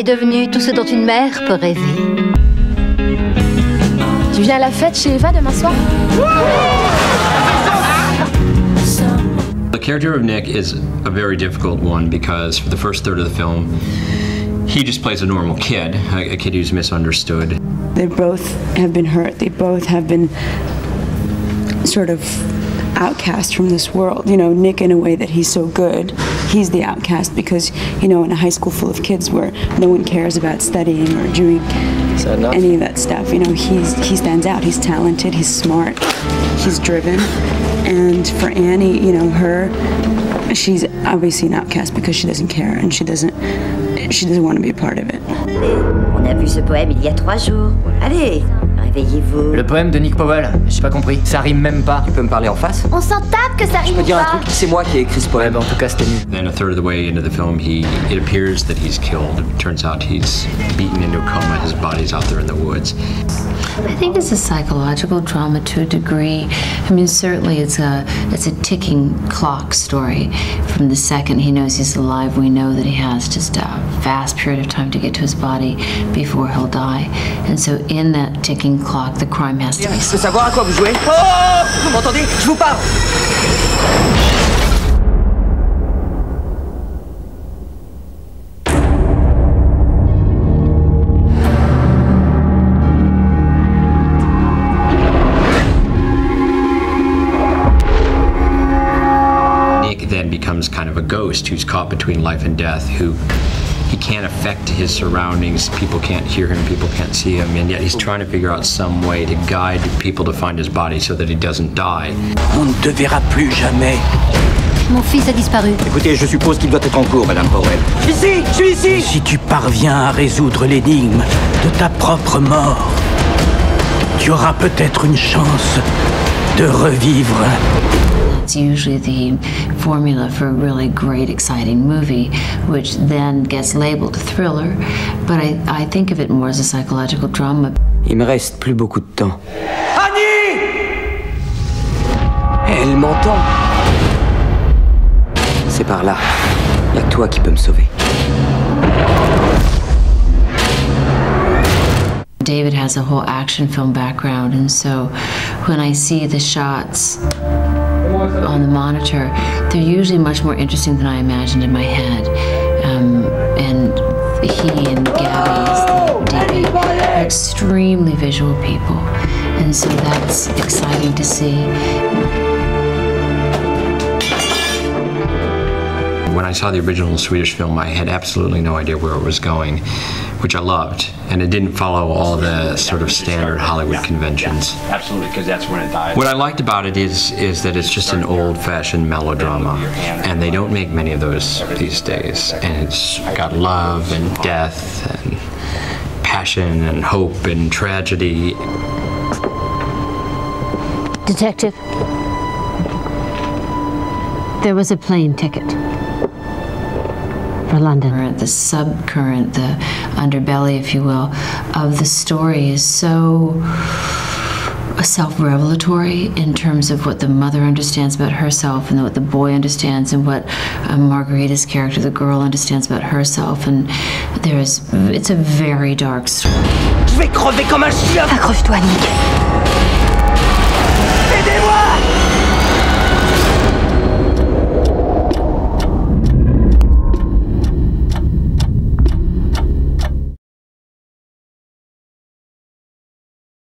est devenue tout ce dont une mère peut rêver. Tu viens à la fête chez Eva demain soir? The character of Nick is a very difficult one because for the first third of the film, he just plays a normal kid, a kid who's misunderstood. They both have been hurt. They both have been sort of outcast from this world. You know, Nick in a way that he's so good, he's the outcast because, you know, in a high school full of kids where no one cares about studying or doing any of that stuff, you know, he stands out. He's talented, he's smart, he's driven. And for Annie, you know, she's obviously an outcast because she doesn't care and she doesn't want to be a part of it. On a vu ce poème il y a 3 jours. Allez, réveillez-vous. Le poème de Nick Powell, j'ai pas compris. Ça rime même pas. Tu peux me parler en face? On s'en tape que ça rime. Je peux dire un truc, c'est moi qui ai écrit ce poème. En tout cas, c'était nul. Then a third of the way into the film, it appears that he's killed. It turns out he's beaten into a coma. His body's out there in the woods. I think it's a psychological drama to a degree. I mean, certainly it's a ticking clock story. From the second he knows he's alive, we know that he has just a vast period of time to get to his body before he'll die. And so in that ticking clock, the crime has to be solved. Je peux savoir à quoi vous jouez? Oh! Vous m'entendez? Je vous parle! Then becomes kind of a ghost who's caught between life and death, who he can't affect his surroundings. People can't hear him, people can't see him, and yet he's trying to figure out some way to guide people to find his body so that he doesn't die. On ne te verra plus jamais. Mon fils a disparu. Écoutez, je suppose qu'il doit être en cours, Madame Powell. Ici, je suis ici. Si tu parviens à résoudre l'énigme de ta propre mort, tu auras peut-être une chance de revivre. It's usually the formula for a really great, exciting movie, which then gets labeled a thriller. But I think of it more as a psychological drama. Il me reste plus beaucoup de temps. Annie! Elle m'entend. C'est par là. Il n'y a que toi qui peux me sauver. David has a whole action film background, and so when I see the shots on the monitor, they're usually much more interesting than I imagined in my head. And he and Gabby, DP, are extremely visual people, and so that's exciting to see. When I saw the original Swedish film, I had absolutely no idea where it was going, which I loved, and it didn't follow all the sort of standard Hollywood conventions. Absolutely, because that's when it died. What I liked about it is that it's just an old-fashioned melodrama, and they don't make many of those these days. And it's got love and death and passion and hope and tragedy. Detective, there was a plane ticket for London. The subcurrent, the underbelly, if you will, of the story is so self-revelatory in terms of what the mother understands about herself and what the boy understands and what Margarita's character, the girl, understands about herself. And it's a very dark story. Je vais crever comme un chien. Accroche-toi, Nick. Aidez-moi!